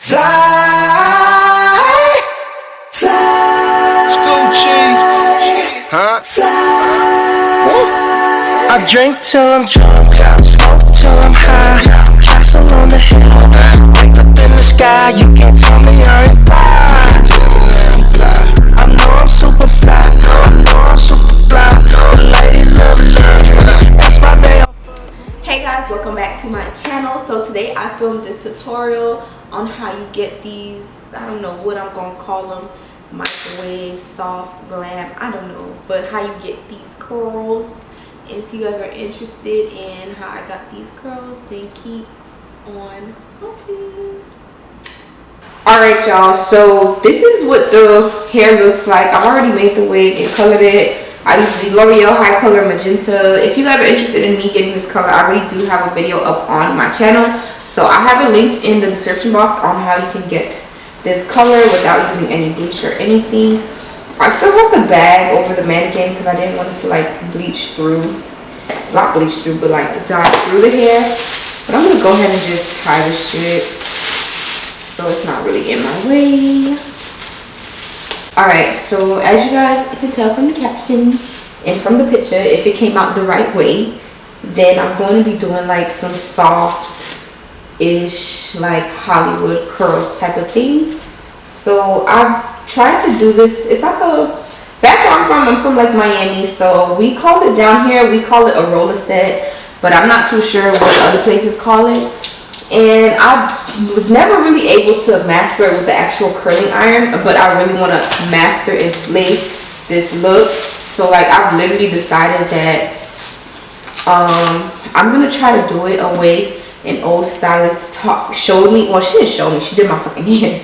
Fly, fly, Scoochie, huh? Fly. Woo. I drink till I'm drunk, smoke till I'm high, castle on the hill, wake up in the sky. You can't tell me I ain't fly. I know I'm super fly, I know I'm super fly. The ladies love me, that's why they. Hey guys, welcome back to my channel. So today I filmed this tutorial on how you get these, I don't know what I'm gonna call them, microwave, soft, glam, I don't know, but how you get these curls. And if you guys are interested in how I got these curls, then keep on watching. Alright y'all, so this is what the hair looks like. I've already made the wig and colored it. I use the L'Oreal High Color Magenta. If you guys are interested in me getting this color, I already do have a video up on my channel. So I have a link in the description box on how you can get this color without using any bleach or anything. I still have the bag over the mannequin because I didn't want it to like bleach through. Not bleach through, but like dye through the hair. But I'm going to go ahead and just tie this shit so it's not really in my way. Alright, so as you guys can tell from the caption and from the picture, if it came out the right way, then I'm going to be doing like some soft-ish, like Hollywood curls type of thing. So I've tried to do this. It's like a, back where I'm from like Miami, so we call it down here, we call it a roller set, but I'm not too sure what other places call it. And I was never really able to master it with the actual curling iron, but I really want to master and slay this look. So like I've literally decided that I'm gonna try to do it a way an old stylist showed me. Well, she didn't show me, she did my fucking hair.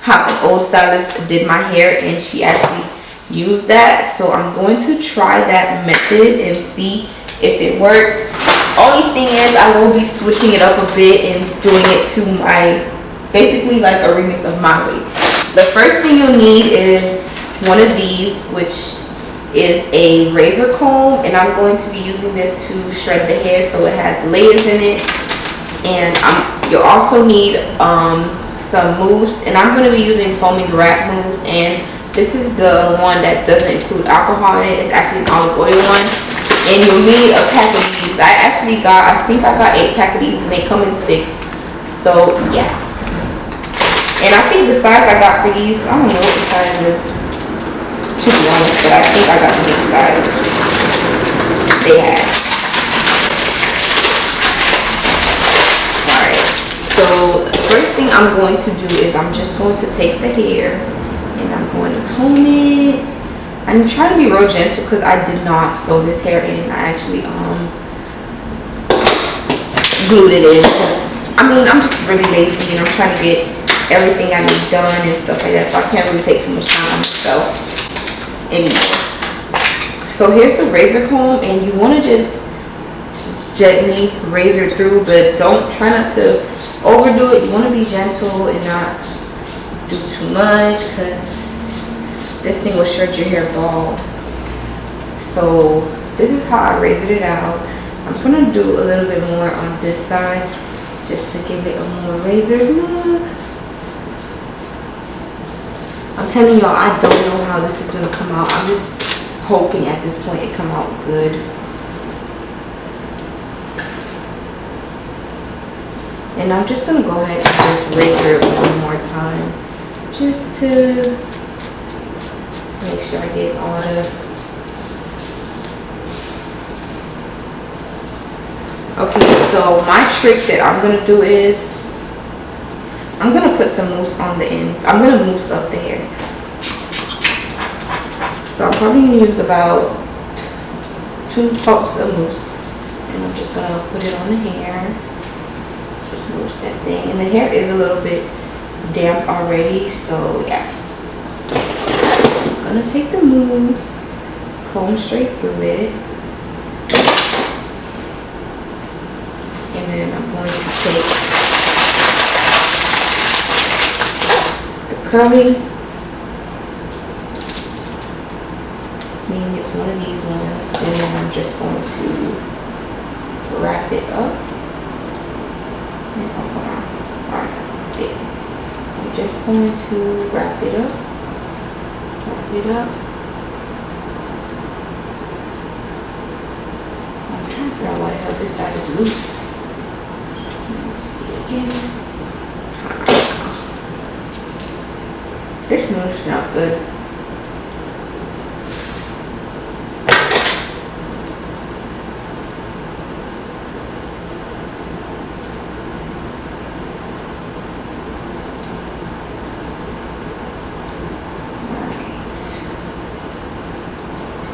How an old stylist did my hair, and she actually used that. So I'm going to try that method and see if it works. Only thing is I will be switching it up a bit and doing it to my, basically like a remix of my wig. The first thing you'll need is one of these, which is a razor comb, and I'm going to be using this to shred the hair so it has layers in it. And you'll also need some mousse, and I'm going to be using foaming wrap mousse, and this is the one that doesn't include alcohol in it. It's actually an olive oil one. And you'll need a pack of these. I think I got 8 pack of these, and they come in 6. So yeah. And I think the size I got for these, I don't know what the size is, to be honest, but I think I got the big size they had. Alright, so the first thing I'm going to do is I'm just going to take the hair and I'm going to comb it. I'm trying to be real gentle because I did not sew this hair in. I actually glued it in. I mean, I'm just really lazy and I'm trying to get everything I need done and stuff like that, so I can't really take too much time on myself anymore. So here's the razor comb, and you want to just gently razor through, but try not to overdo it. You want to be gentle and not do too much because this thing will shred your hair bald. So this is how I razored it out. I'm gonna do a little bit more on this side just to give it a more razored look. I'm telling y'all, I don't know how this is gonna come out. I'm just hoping at this point it come out good. And I'm just gonna go ahead and just razor it one more time just to make sure I get all the. Okay, so my trick that I'm gonna do is I'm gonna put some mousse on the ends. I'm gonna mousse up the hair. So I'm probably gonna use about 2 pumps of mousse, and I'm just gonna put it on the hair. Just mousse that thing, and the hair is a little bit damp already, so yeah. I'm gonna take the mousse, comb straight through it, and then I'm going to take the curly, meaning it's one of these ones, and then I'm just going to wrap it up. And hold on. Alright, there. just going to wrap it up. Wrap it up. I'm trying to figure out why the hell this side is loose. Let's see again. This moves not good.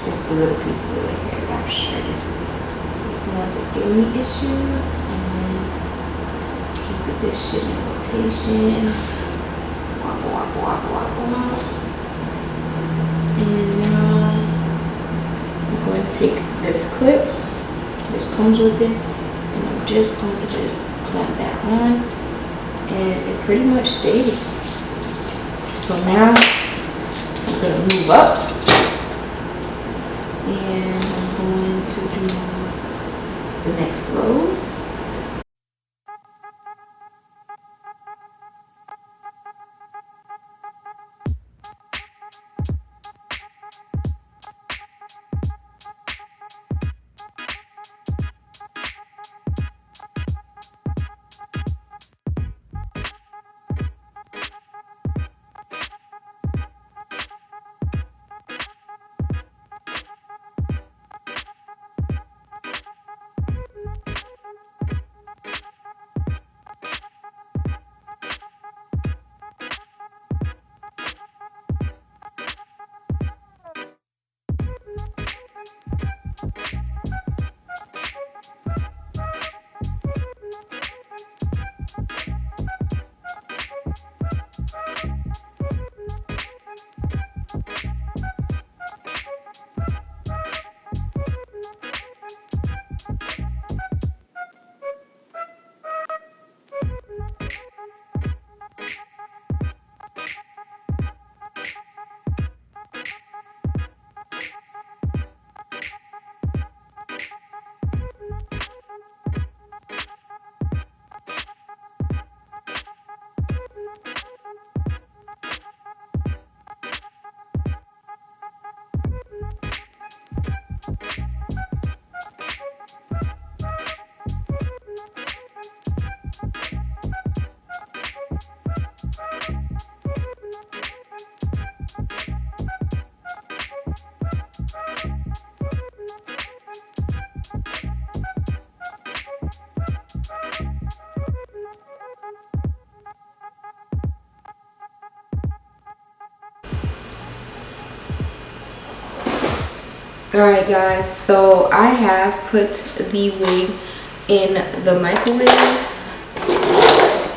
Just a little piece of the hair that I've shredded. It's the one that's giving me issues. And then keep this shit in rotation. Wobble, wobble, wobble, wobble. And now I'm going to take this clip. This comes with it. And I'm just going to just clamp that on. And it pretty much stayed. So now I'm going to move up. And I'm going to do the next row. Alright guys, so I have put the wig in the microwave.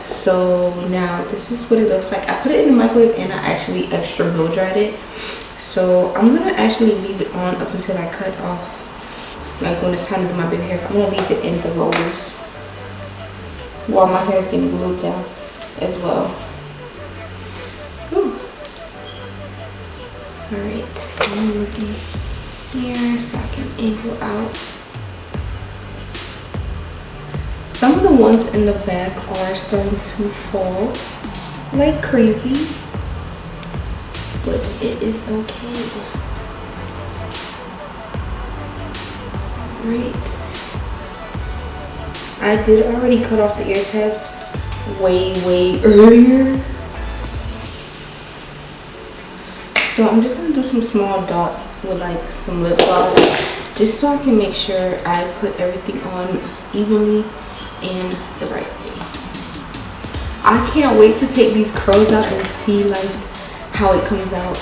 So now this is what it looks like. I put it in the microwave and I actually extra blow dried it. So I'm gonna actually leave it on up until I cut off, like when it's time to do my baby hairs. I'm gonna leave it in the rollers while my hair is getting glued down as well. Alright, I'm looking here so I can angle out. Some of the ones in the back are starting to fall like crazy, but it is okay. Right. I did already cut off the ear tabs way earlier. So I'm just gonna do some small dots with like some lip gloss, just so I can make sure I put everything on evenly and the right way. I can't wait to take these curls out and see like how it comes out.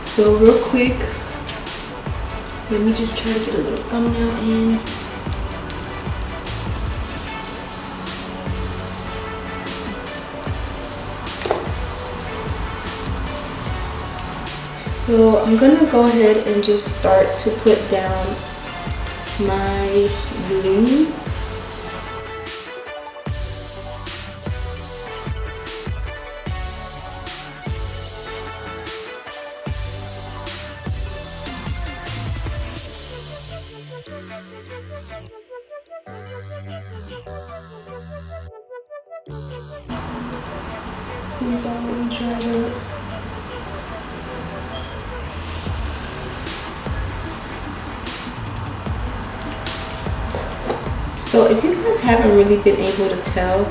So real quick, let me just try to get a little thumbnail in. So I'm gonna go ahead and just start to put down my glues. He's already dried up. So if you guys haven't really been able to tell,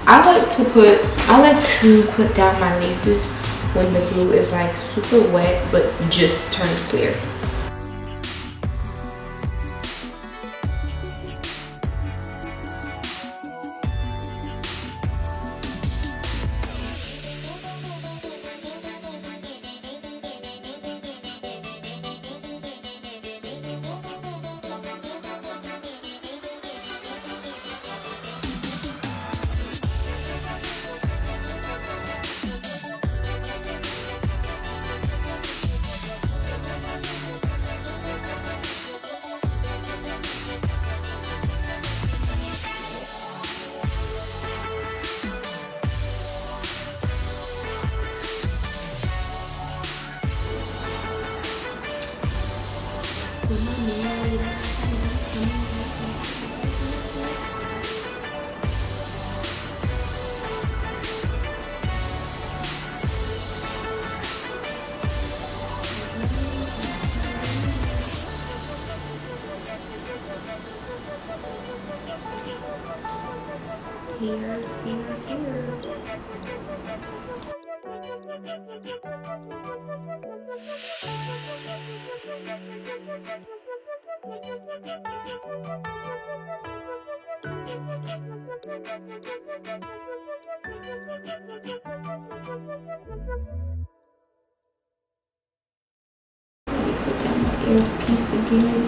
I like to put down my laces when the glue is like super wet but just turned clear. Here's. Put down my earpiece again.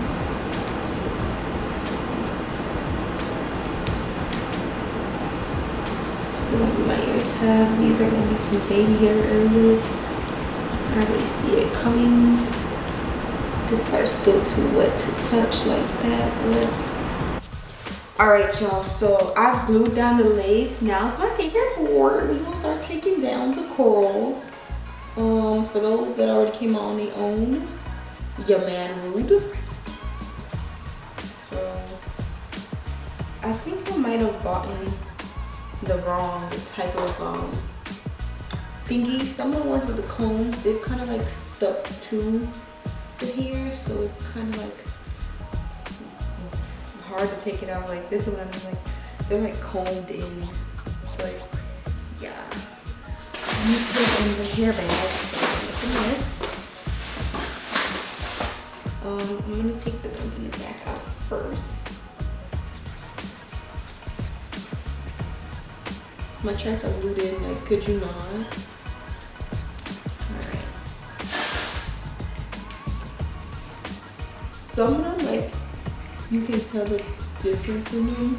Still gonna be my ear tab. These are gonna be some baby hair areas. I already see it coming. This part is still too wet to touch like that. Alright y'all, so I've glued down the lace. Now it's my favorite part. We're gonna start taking down the curls. For those that already came on their own, your man rude. So I think I might have bought the wrong type of thingy. Some of the ones with the combs, they've kind of like stuck to the hair, so it's kind of like hard to take it out. Like this one, I'm like, they're like combed in. It's like, yeah. I'm gonna put it in the hair bag. So I'm this. I'm gonna take the ones in the back out first. I'm gonna try to glue it in, like, could you not? Alright. Some of them, like, you can tell the difference in them.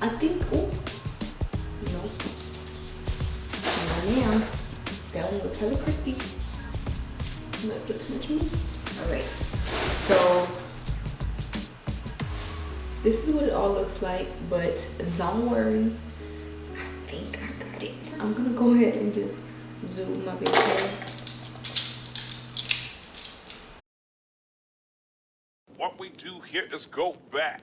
I think, oh, no. Now, that one was hella crispy. I'm gonna put too much mousse. Alright, so this is what it all looks like, but don't worry, I think I got it. I'm gonna go ahead and just zoom my big hairs. What we do here is go back.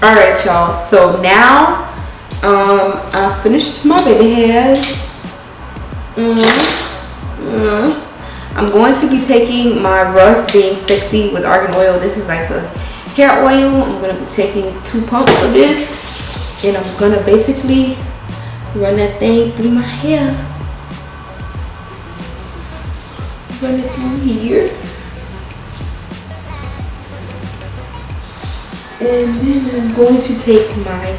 All right, y'all. So now, I finished my baby hairs. I'm going to be taking my Rust Being Sexy with Argan Oil. This is like a hair oil. I'm gonna be taking 2 pumps of this, and I'm gonna basically run that thing through my hair. Run it through here. And then I'm going to take my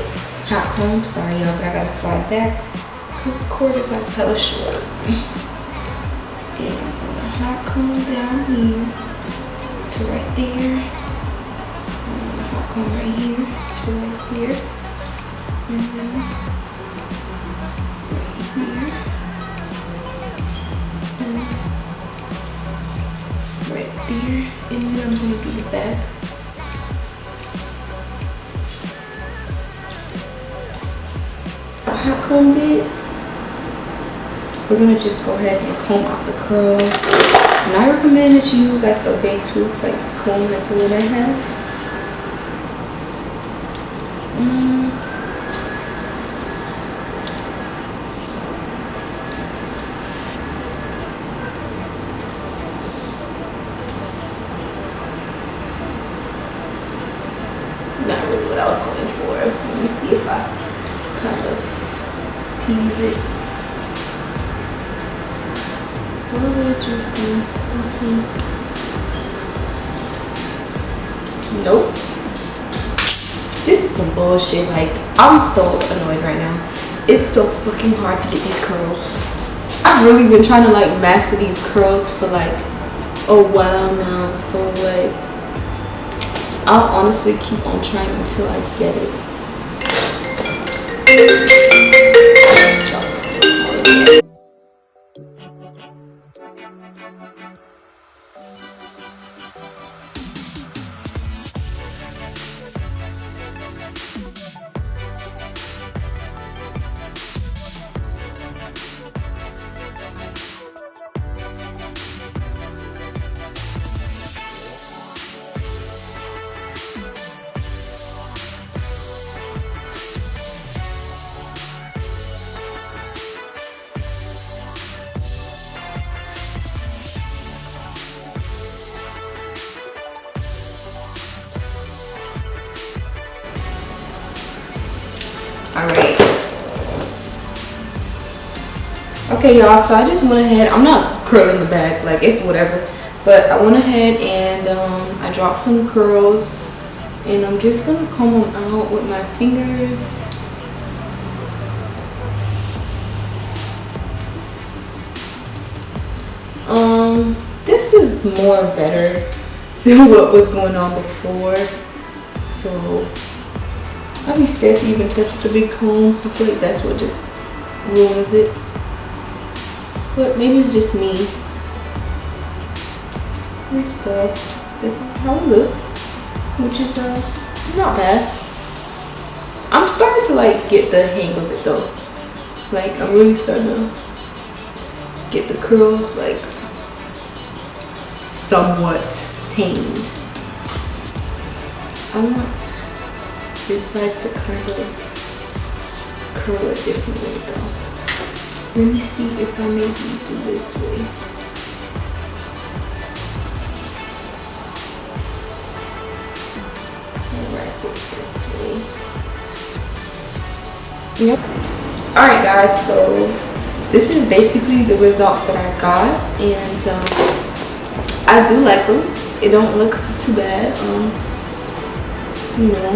hot comb. Sorry y'all, but I gotta slide back because the cord is like hella short. And I'm gonna hot comb down here to right there. I'm gonna hot comb right here to right here. And then right here. And right there. And then I'm gonna do the back. Hot comb bit, we're gonna just go ahead and comb out the curls. And I recommend that you use like a big tooth, like comb like the one I have. Not really what I was going for. Let me see if I kind of tease it. What would you do? Nope. This is some bullshit. Like, I'm so annoyed right now. It's so fucking hard to get these curls. I've really been trying to like master these curls for like a while now. So like, I'll honestly keep on trying until I get it. Alright. Okay, y'all, so I just went ahead. I'm not curling the back, like it's whatever. But I went ahead and I dropped some curls. And I'm just gonna comb them out with my fingers. This is more better than what was going on before. So I'd be scared to even touch the big comb. I feel like that's what just ruins it. But maybe it's just me. And stuff. This is how it looks. Which is not bad. I'm starting to like get the hang of it though. Like I'm really starting to get the curls like somewhat tamed. I want this side to kind of curl a different way though. Let me see if I maybe do this way. Wrap it this way. Yep. Alright guys, so this is basically the results that I got, and I do like them. It don't look too bad. You know,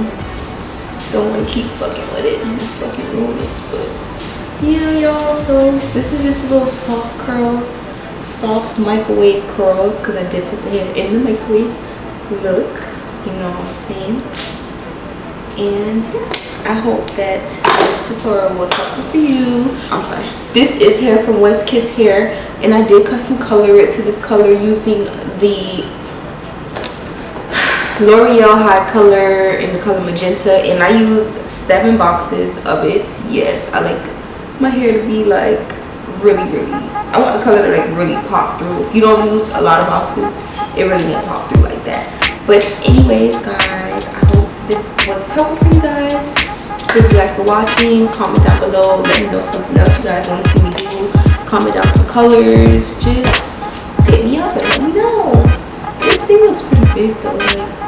don't want to keep fucking with it and fucking ruin it, but yeah, y'all. So this is just a little soft curls, soft microwave curls, because I did put the hair in the microwave. Look, you know what I'm saying? And yeah, I hope that this tutorial was helpful for you. I'm sorry. This is hair from West Kiss Hair, and I did custom color it to this color using the L'Oreal high color in the color Magenta, and I used 7 boxes of it. Yes, I like my hair to be like really, I want the color to like really pop through. If you don't use a lot of boxes, it really won't pop through like that. But anyways guys, I hope this was helpful for you guys. Thank you guys for watching. Comment down below, let me know something else you guys want to see me do. Comment down some colors. Just hit me up and let me know. This thing looks pretty big though. Like,